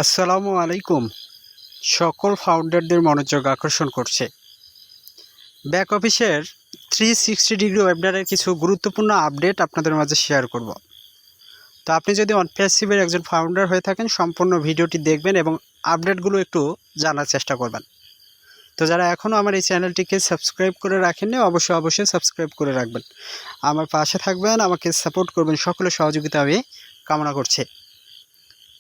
আসসালামু আলাইকুম। সকল ফাউন্ডারদের মনোযোগ আকর্ষণ করছে ব্যাক অফিসের 360 ডিগ্রি ওয়েবিনারের কিছু গুরুত্বপূর্ণ আপডেট আপনাদের মাঝে শেয়ার করব। তো আপনি যদি অনপ্যাসিভের একজন ফাউন্ডার হয়ে থাকেন, সম্পূর্ণ ভিডিওটি দেখবেন এবং আপডেটগুলো একটু জানার চেষ্টা করবেন। তো যারা এখনও আমার এই চ্যানেলটিকে সাবস্ক্রাইব করে রাখেননি, অবশ্যই সাবস্ক্রাইব করে রাখবেন। আমার পাশে থাকবেন, আমাকে সাপোর্ট করবেন, সকলের সহযোগিতা আমি কামনা করছি।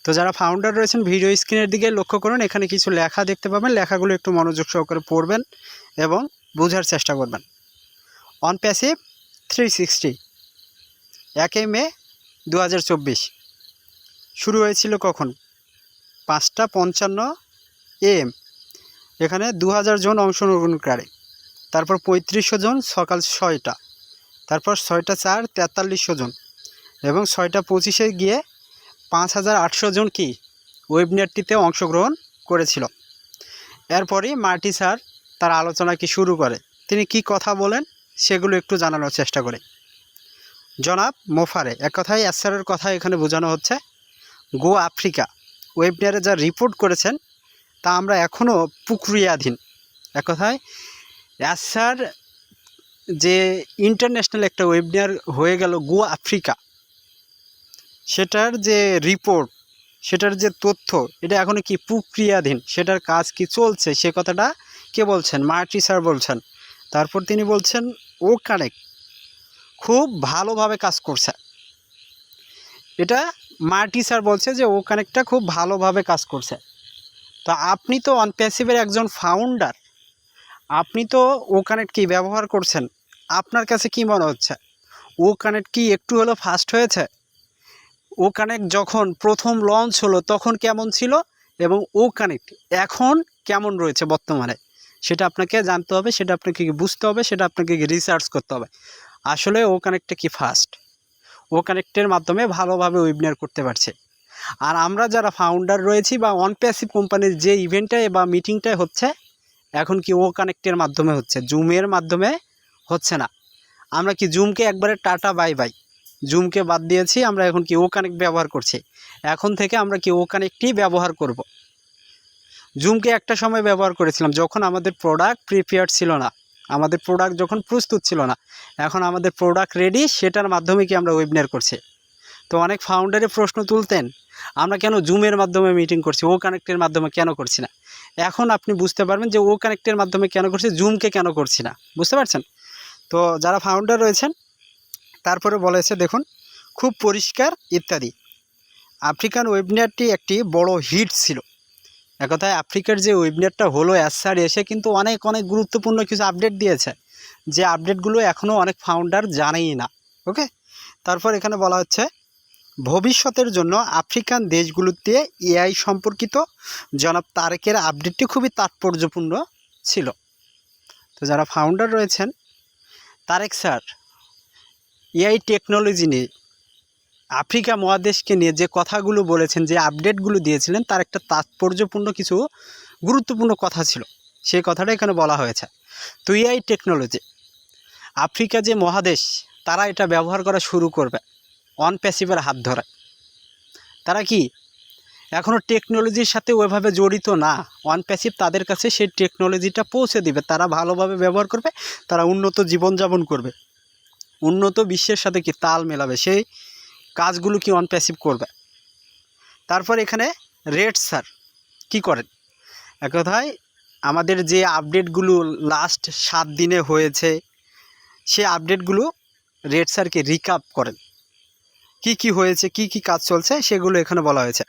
তো যারা ফাউন্ডার রয়েছেন, ভিডিও স্ক্রিনের দিকে লক্ষ্য করুন, এখানে কিছু লেখা দেখতে পাবেন। লেখাগুলো একটু মনোযোগ সহকারে পড়বেন এবং বোঝার চেষ্টা করবেন। অনপ্যাসিভ 360 1 মে 2024 শুরু হয়েছিল কখন? 5:55 AM। এখানে 2000 জন অংশগ্রহণকারী, তারপর 3500 জন সকাল 6টা, তারপর 6টা 4 4300 জন এবং 6টা 25-এ গিয়ে 5800 জন কি ওয়েবিনারটিতে অংশগ্রহণ করেছিল। এরপরই মার্টি স্যার তার আলোচনা কি শুরু করে। তিনি কি কথা বলেন সেগুলো একটু জানানোর চেষ্টা করে। জনাব মোফারে, এক কথায় স্যারের কথা এখানে বোঝানো হচ্ছে, গো আফ্রিকা ওয়েবিনারে যা রিপোর্ট করেছেন তা আমরা এখনও প্রক্রিয়াধীন। এক কথায় স্যার যে ইন্টারন্যাশনাল একটা ওয়েবিনার হয়ে গেল গো আফ্রিকা, সেটার যে রিপোর্ট, সেটার যে তথ্য, এটা এখনও কি প্রক্রিয়াধীন, সেটার কাজ কি চলছে, সে কথাটা কে বলছেন? মার্টি স্যার বলছেন। তারপর তিনি বলছেন ও কানেক্ট খুব ভালোভাবে কাজ করছে। এটা মার্টি স্যার বলছে যে ও কানেক্টটা খুব ভালোভাবে কাজ করছে। তো আপনি তো অনপ্যাসিভের একজন ফাউন্ডার, আপনি তো ও কানেক্ট কি ব্যবহার করছেন, আপনার কাছে কি মনে হচ্ছে? ও কানেক্ট কি একটু হলো ফাস্ট হয়েছে? ও কানেক্ট যখন প্রথম লঞ্চ হলো তখন কেমন ছিল এবং ও কানেক্ট এখন কেমন রয়েছে বর্তমানে, সেটা আপনাকে জানতে হবে, সেটা আপনাকে বুঝতে হবে, সেটা আপনাকে রিসার্চ করতে হবে। আসলে ও কানেক্টটা কি ফাস্ট? ও কানেক্টের মাধ্যমে ভালোভাবে ওয়েবিনার করতে পারছে। আর আমরা যারা ফাউন্ডার রয়েছি বা অনপ্যাসিভ কোম্পানির যে ইভেন্টটায় বা মিটিংটায় হচ্ছে, এখন কি ও কানেক্টের মাধ্যমে হচ্ছে, জুমের মাধ্যমে হচ্ছে না। আমরা কি জুমকে একবারে টাটা বাই বাই, জুমকে বাদ দিয়েছি, আমরা এখন কি ও কানেক্ট ব্যবহার করছি। এখন থেকে আমরা কি ও কানেক্টই ব্যবহার করব। জুমকে একটা সময় ব্যবহার করেছিলাম যখন আমাদের প্রোডাক্ট প্রিপেয়ার্ড ছিল না, আমাদের প্রোডাক্ট যখন প্রস্তুত ছিল না। এখন আমাদের প্রোডাক্ট রেডি, সেটার মাধ্যমে কি আমরা ওয়েবিনার করছি। তো অনেক ফাউন্ডারে প্রশ্ন তুলতেন, আমরা কেন জুমের মাধ্যমে মিটিং করছি, ও কানেক্টের মাধ্যমে কেন করছি না। এখন আপনি বুঝতে পারবেন যে ও কানেক্টের মাধ্যমে কেন করছি, জুমকে কেন করছি না। বুঝতে পারছেন? তো যারা ফাউন্ডার রয়েছেন, তারপরে বলেছে দেখুন, খুব পরিষ্কার ইত্যাদি। আফ্রিকান ওয়েবিনারটি একটি বড় হিট ছিল। একথায় আফ্রিকার যে ওয়েবিনারটা হলো, স্যার এসে কিন্তু অনেক গুরুত্বপূর্ণ কিছু আপডেট দিয়েছে, যে আপডেটগুলো এখনও অনেক ফাউন্ডার জানেই না। ওকে, তারপর এখানে বলা হচ্ছে ভবিষ্যতের জন্য আফ্রিকান দেশগুলোতে এআই সম্পর্কিত জনাব তারেকের আপডেটটি খুবই তাৎপর্যপূর্ণ ছিল। তো যারা ফাউন্ডার রয়েছেন, তারেক স্যার এআই টেকনোলজি নিয়ে আফ্রিকা মহাদেশকে নিয়ে যে কথাগুলো বলেছেন, যে আপডেটগুলো দিয়েছিলেন, তার একটা তাৎপর্যপূর্ণ কিছু গুরুত্বপূর্ণ কথা ছিল, সেই কথাটা এখানে বলা হয়েছে। তো এআই টেকনোলজি আফ্রিকা যে মহাদেশ, তারা এটা ব্যবহার করা শুরু করবে অনপ্যাসিভের হাত ধরে। তারা কি এখনও টেকনোলজির সাথে ওইভাবে জড়িত না, অনপ্যাসিভ তাদের কাছে সেই টেকনোলজিটা পৌঁছে দিবে, তারা ভালোভাবে ব্যবহার করবে, তারা উন্নত জীবনযাপন করবে, উন্নত বিশ্বের সাথে কি তাল মেলাবে, সেই কাজগুলো কি অনপ্যাসিভ করবে। তারপর এখানে রেড স্যার কি করেন, এক কথায় আমাদের যে আপডেটগুলো লাস্ট 7 দিনে হয়েছে, সে আপডেটগুলো রেড স্যারকে রিক্যাপ করেন, কি হয়েছে, কি কাজ চলছে, সেগুলো এখানে বলা হয়েছে।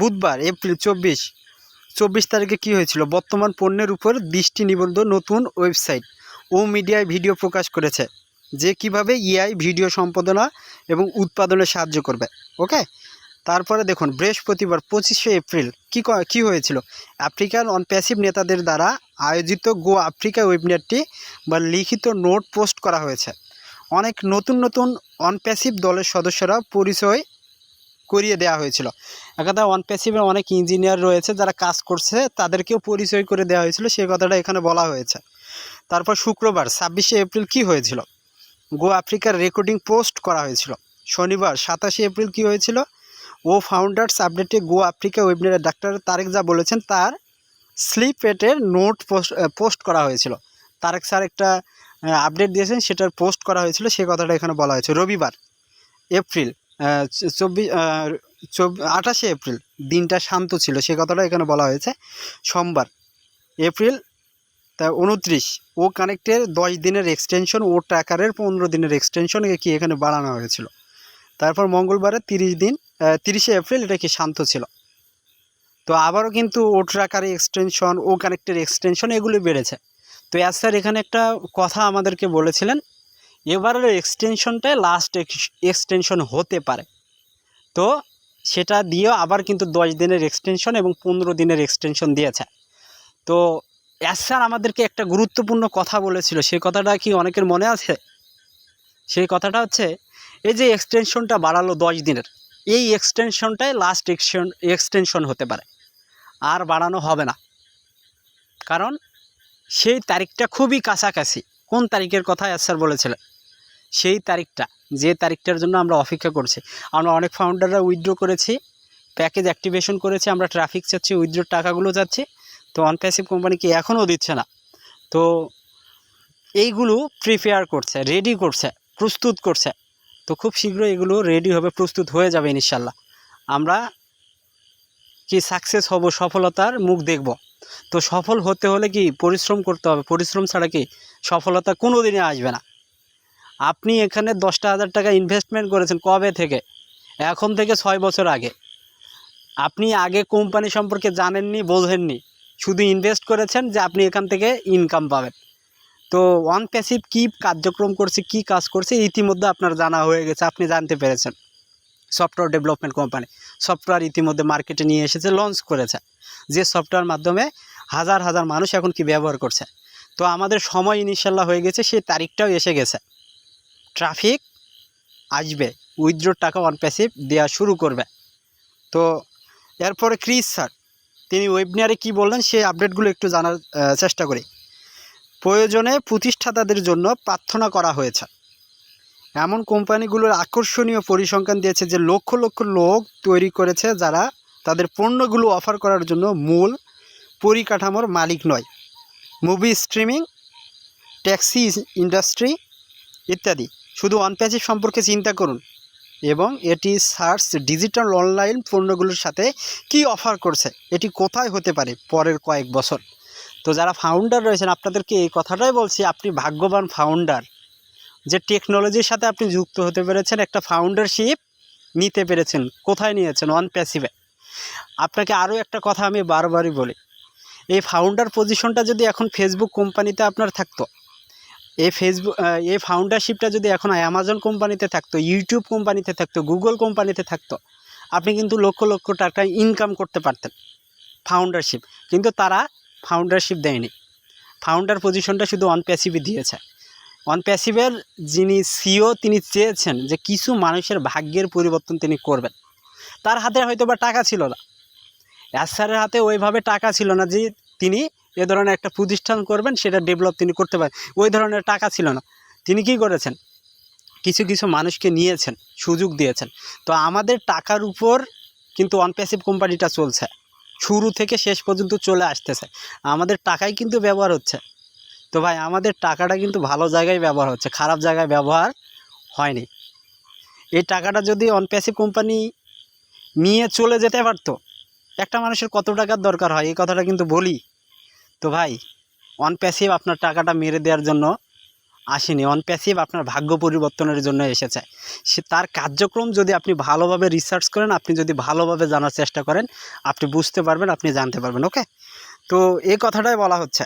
বুধবার এপ্রিল 24 তারিখে কি হয়েছিল, বর্তমান পণ্যের উপর দৃষ্টি নিবদ্ধ নতুন ওয়েবসাইট ও মিডিয়ায় ভিডিও প্রকাশ করেছে, যে কিভাবে এআই ভিডিও সম্পাদনা এবং উৎপাদনে সাহায্য করবে। ওকে, তারপরে দেখুন বৃহস্পতিবার 25শে এপ্রিল কি হয়েছিল, আফ্রিকান অনপ্যাসিভ নেতাদের দ্বারা আয়োজিত গো আফ্রিকা ওয়েবিনারটি বা লিখিত নোট পোস্ট করা হয়েছে। অনেক নতুন অনপ্যাসিভ দলের সদস্যরা পরিচয় করিয়ে দেওয়া হয়েছিল। একথা অনপ্যাসিভের অনেক ইঞ্জিনিয়ার রয়েছে যারা কাজ করছে, তাদেরকেও পরিচয় করে দেওয়া হয়েছিল, সেই কথাটা এখানে বলা হয়েছে। তারপর শুক্রবার 26শে এপ্রিল কি হয়েছিল, গো আফ্রিকার রেকর্ডিং পোস্ট করা হয়েছিল। শনিবার 27শে এপ্রিল কি হয়েছিল, ও ফাউন্ডার্স আপডেটে গো আফ্রিকা ওয়েবিনারে ডাক্তার তারেক যা বলেছেন তার স্লিপ রেটের নোট পোস্ট করা হয়েছিল। তারেক স্যার একটা আপডেট দিয়েছেন, সেটার পোস্ট করা হয়েছিল, সে কথাটা এখানে বলা হয়েছে। রবিবার এপ্রিল 28শে এপ্রিল দিনটা শান্ত ছিল, সে কথাটা এখানে বলা হয়েছে। সোমবার এপ্রিল 29 ও কানেক্টের 10 দিনের এক্সটেনশন, ও ট্র্যাকারের 15 দিনের এক্সটেনশন কি এখানে বাড়ানো হয়েছিল। তারপর মঙ্গলবারে 30শে এপ্রিল এটা কি শান্ত ছিল। তো আবারও কিন্তু ও ট্র্যাকারের এক্সটেনশন, ও কানেক্টের এক্সটেনশন এগুলি বেড়েছে। তো স্যার এখানে একটা কথা আমাদেরকে বলেছিলেন, এবারের এক্সটেনশনটাই লাস্ট এক্সটেনশন হতে পারে। তো সেটা দিয়েও আবার কিন্তু 10 দিনের এক্সটেনশন এবং 15 দিনের এক্সটেনশন দিয়েছে। তো স্যার আমাদেরকে একটা গুরুত্বপূর্ণ কথা বলেছিল, সেই কথাটা কি অনেকের মনে আছে? সেই কথাটা হচ্ছে, এই যে এক্সটেনশনটা বাড়ালো 10 দিনের, এই এক্সটেনশনটাই লাস্ট এক্সটেনশন হতে পারে, আর বাড়ানো হবে না। কারণ সেই তারিখটা খুবই কাছাকাছি। কোন তারিখের কথা স্যার বলেছিলেন? সেই তারিখটা, যে তারিখটার জন্য আমরা অপেক্ষা করছি। আমরা অনেক ফাউন্ডাররা উইথড্র করেছি, প্যাকেজ অ্যাক্টিভেশন করেছি, আমরা ট্রাফিক চাচ্ছি, উইথড্রোর টাকাগুলো যাচ্ছে, তো অনপ্যাসিভ কোম্পানিকে এখনও দিচ্ছে না। তো এইগুলো প্রিপেয়ার করছে, রেডি করছে, প্রস্তুত করছে। তো খুব শীঘ্রই এগুলো রেডি হবে, প্রস্তুত হয়ে যাবে ইনশাল্লাহ। আমরা কি সাকসেস হব, সফলতার মুখ দেখব। তো সফল হতে হলে কি পরিশ্রম করতে হবে, পরিশ্রম ছাড়া কি সফলতা কোনো দিনে আসবে না। আপনি এখানে 10,000 টাকা ইনভেস্টমেন্ট করেছেন কবে থেকে? এখন থেকে 6 বছর আগে। আপনি আগে কোম্পানি সম্পর্কে জানেননি, বোঝেননি, শুধু ইনভেস্ট করেছেন যে আপনি এখান থেকে ইনকাম পাবেন। তো অনপ্যাসিভ কী কার্যক্রম করছে, কি কাজ করছে ইতিমধ্যে আপনার জানা হয়ে গেছে, আপনি জানতে পেরেছেন। সফটওয়্যার ডেভেলপমেন্ট কোম্পানি সফটওয়্যার ইতিমধ্যে মার্কেটে নিয়ে এসেছে, লঞ্চ করেছে, যে সফটওয়্যার মাধ্যমে হাজার হাজার মানুষ এখন কি ব্যবহার করছে। তো আমাদের সময় ইনশাল্লাহ হয়ে গেছে, সেই তারিখটাও এসে গেছে। ট্রাফিক আসবে, উইথড্রোর টাকা অনপ্যাসিভ দেওয়া শুরু করবে। তো এরপরে ক্রিস স্যার তিনি ওয়েবিনারে কি বললেন, সেই আপডেটগুলো একটু জানার চেষ্টা করি। প্রয়োজনে প্রতিষ্ঠাতাদের জন্য প্রার্থনা করা হয়েছে। এমন কোম্পানিগুলোর আকর্ষণীয় পরিসংখ্যান দিয়েছে যে লক্ষ লক্ষ লোক তৈরি করেছে যারা তাদের পণ্যগুলো অফার করার জন্য মূল পরিকাঠামোর মালিক নয়। মুভি স্ট্রিমিং, ট্যাক্সি ইন্ডাস্ট্রি ইত্যাদি। শুধু অনপ্যাসিভ সম্পর্কে চিন্তা করুন এবং এটি সার্চ ডিজিটাল অনলাইন পণ্যগুলোর সাথে কি অফার করছে, এটি কোথায় হতে পারে পরের কয়েক বছর। তো যারা ফাউন্ডার রয়েছেন আপনাদেরকে এই কথাটাই বলছি, আপনি ভাগ্যবান ফাউন্ডার, যে টেকনোলজির সাথে আপনি যুক্ত হতে পেরেছেন, একটা ফাউন্ডারশিপ নিতে পেরেছেন। কোথায় নিয়েছেন? অনপ্যাসিভে। আপনাকে আরও একটা কথা আমি বারবারই বলি, এই ফাউন্ডার পজিশনটা যদি এখন ফেসবুক কোম্পানিতে আপনার থাকতো, এই ফাউন্ডারশিপটা যদি এখন অ্যামাজন কোম্পানিতে থাকতো, ইউটিউব কোম্পানিতে থাকতো, গুগল কোম্পানিতে থাকতো, আপনি কিন্তু লক্ষ লক্ষ টাকা ইনকাম করতে পারতেন ফাউন্ডারশিপ। কিন্তু তারা ফাউন্ডারশিপ দেয়নি, ফাউন্ডার পজিশনটা শুধু অনপ্যাসিভই দিয়েছে। অনপ্যাসিভের যিনি সিও তিনি চেয়েছেন যে কিছু মানুষের ভাগ্যের পরিবর্তন তিনি করবেন। তার হাতে হয়তো বা টাকা ছিল না, স্যারের হাতে ওইভাবে টাকা ছিল না যে তিনি এ ধরনের একটা প্রতিষ্ঠান করবেন, সেটা ডেভেলপ তিনি করতে পারেন, ওই ধরনের টাকা ছিল না। তিনি কি করেছেন? কিছু কিছু মানুষকে নিয়েছেন, সুযোগ দিয়েছেন। তো আমাদের টাকার উপর কিন্তু অনপ্যাসিভ কোম্পানিটা চলছে, শুরু থেকে শেষ পর্যন্ত চলে আসতেছে, আমাদের টাকাই কিন্তু ব্যবহার হচ্ছে। তো ভাই আমাদের টাকাটা কিন্তু ভালো জায়গায় ব্যবহার হচ্ছে, খারাপ জায়গায় ব্যবহার হয়নি। এই টাকাটা যদি অনপ্যাসিভ কোম্পানি নিয়ে চলে যেতে পারতো, একটা মানুষের কত টাকার দরকার হয় এই কথাটা কিন্তু বলি। তো ভাই অনপ্যাসিভ আপনার টাকাটা মেরে দেওয়ার জন্য আসেনি, অনপ্যাসিভ আপনার ভাগ্য পরিবর্তনের জন্য এসেছে। সে তার কার্যক্রম যদি আপনি ভালোভাবে রিসার্চ করেন, আপনি যদি ভালোভাবে জানার চেষ্টা করেন, আপনি বুঝতে পারবেন, আপনি জানতে পারবেন। ওকে, তো এই কথাটাই বলা হচ্ছে।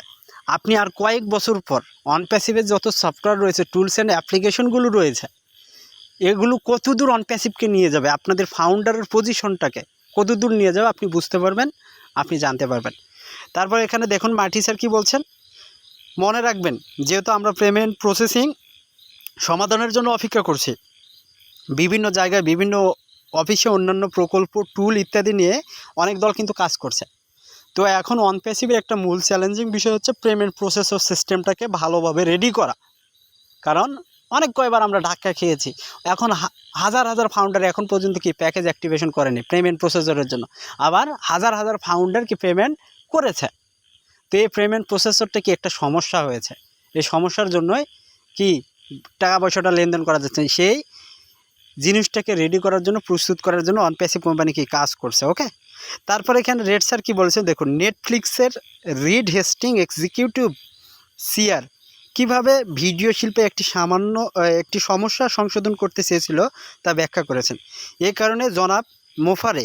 আপনি আর কয়েক বছর পর অনপ্যাসিভের যত সফটওয়্যার রয়েছে, টুলস অ্যান্ড অ্যাপ্লিকেশনগুলো রয়েছে, এগুলো কতদূর অনপ্যাসিভকে নিয়ে যাবে, আপনাদের ফাউন্ডারের পজিশনটাকে কতদূর নিয়ে যাবে আপনি বুঝতে পারবেন, আপনি জানতে পারবেন। তারপর এখানে দেখুন মার্টি স্যার কী বলছেন। মনে রাখবেন, যেহেতু আমরা পেমেন্ট প্রসেসিং সমাধানের জন্য অপেক্ষা করছি, বিভিন্ন জায়গায় বিভিন্ন অফিসে অন্যান্য প্রকল্প, টুল ইত্যাদি নিয়ে অনেক দল কিন্তু কাজ করছে। তো এখন অনপ্যাসিভের একটা মূল চ্যালেঞ্জিং বিষয় হচ্ছে পেমেন্ট প্রসেসর সিস্টেমটাকে ভালোভাবে রেডি করা। কারণ অনেক কয়বার আমরা ধাক্কা খেয়েছি। এখন হাজার হাজার ফাউন্ডার এখন পর্যন্ত কি প্যাকেজ অ্যাক্টিভেশন করেনি পেমেন্ট প্রসেসরের জন্য, আবার হাজার হাজার ফাউন্ডার কি পেমেন্ট করেছে। তো এই পেমেন্ট প্রসেসরটা কি একটা সমস্যা হয়েছে, এই সমস্যার জন্যই কি টাকা পয়সাটা লেনদেন করা যাচ্ছে। সেই জিনিসটাকে রেডি করার জন্য, প্রস্তুত করার জন্য অনপ্যাসিভ কোম্পানি কি কাজ করছে। ওকে, তারপরে এখানে রেড স্যার কী বলেছেন দেখুন, নেটফ্লিক্সের রিড হেস্টিং এক্সিকিউটিভ সিআর কীভাবে ভিডিও শিল্পে একটি সমস্যা সংশোধন করতে চেয়েছিল তা ব্যাখ্যা করেছেন। এ কারণে জনাব মোফারে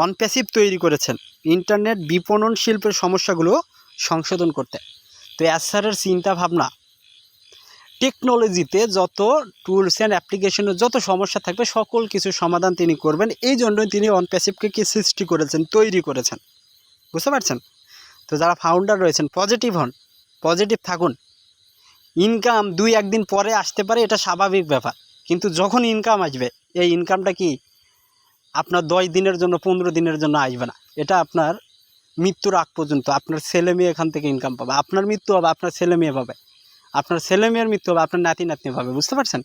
অনপ্যাসিভ তৈরি করেছেন ইন্টারনেট বিপণন শিল্পের সমস্যাগুলো সংশোধন করতে। তো স্যারের চিন্তা ভাবনা, টেকনোলজিতে যত টুলস অ্যান্ড অ্যাপ্লিকেশনের যত সমস্যা থাকবে সকল কিছু সমাধান তিনি করবেন। এই জন্যই তিনি অনপ্যাসিভকে কি সৃষ্টি করেছেন, তৈরি করেছেন। বুঝতে পারছেন? তো যারা ফাউন্ডার রয়েছেন পজিটিভ হন, পজিটিভ থাকুন। ইনকাম 2-1 দিন পরে আসতে পারে, এটা স্বাভাবিক ব্যাপার, কিন্তু যখন ইনকাম আসবে এই ইনকামটা কি আপনার 10 দিনের জন্য 15 দিনের জন্য আসবে না। এটা আপনার মৃত্যুর আগ পর্যন্ত আপনার ছেলে মেয়ে এখান থেকে ইনকাম পাবে। আপনার মৃত্যু হবে, আপনার ছেলে মেয়ে পাবে, আপনার ছেলে মেয়ের মৃত্যু হবে, আপনার নাতি নাতনি পাবে। বুঝতে পারছেন?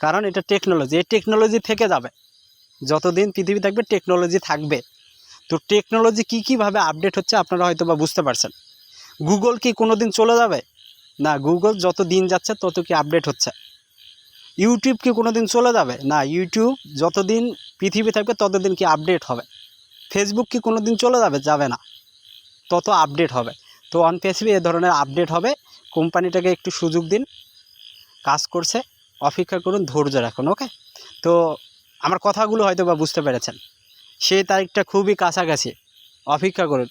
কারণ এটা টেকনোলজি, এই টেকনোলজি থেকে যাবে। যতদিন পৃথিবী থাকবে টেকনোলজি থাকবে। তো টেকনোলজি কীভাবে আপডেট হচ্ছে আপনারা হয়তো বা বুঝতে পারছেন। গুগল কি কোনো দিন চলে যাবে না, গুগল যত দিন যাচ্ছে তত কি আপডেট হচ্ছে। ইউটিউব কি কোনো দিন চলে যাবে না, ইউটিউব যতদিন পৃথিবী থাকবে ততদিন কি আপডেট হবে। ফেসবুক কি কোনো দিন চলে যাবে, যাবে না, তত আপডেট হবে। তো অনপ্যাসিভ এ ধরনের আপডেট হবে। কোম্পানিটাকে একটু সুযোগ দিন, কাজ করছে, অপেক্ষা করুন, ধৈর্য রাখুন। ওকে, তো আমার কথাগুলো হয়তো বা বুঝতে পেরেছেন। সেই তারিখটা খুবই কাছাকাছি, অপেক্ষা করুন।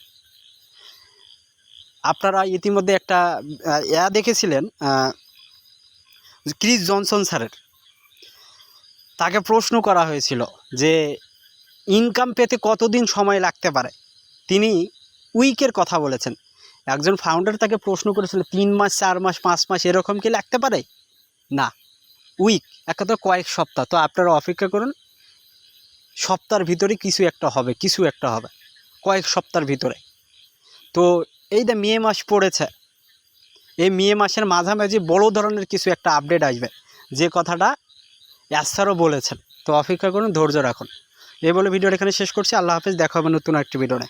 আপনারা ইতিমধ্যে একটা দেখেছিলেন ক্রিস জনসন স্যারের, তাকে প্রশ্ন করা হয়েছিল যে ইনকাম পেতে কতদিন সময় লাগতে পারে। তিনি উইকের কথা বলেছেন। একজন ফাউন্ডার তাকে প্রশ্ন করেছিল 3 মাস, 4 মাস, 5 মাস এরকম কি লাগতে পারে? না, উইক, একটা কয়েক সপ্তাহ। তো আপনারা অপেক্ষা করুন, সপ্তাহের ভিতরে কিছু একটা হবে, কয়েক সপ্তাহের ভিতরে। তো এই যে মে মাস পড়েছে, এই মে মাসের মাঝামাঝি বড় ধরনের কিছু একটা আপডেট আসবে, যে কথাটা স্যারও বলেছেন। তো অপেক্ষা করুন, ধৈর্য রাখুন। এই বলে ভিডিওটা এখানে শেষ করছি। আল্লাহ হাফেজ, দেখা হবে নতুন একটি ভিডিওতে।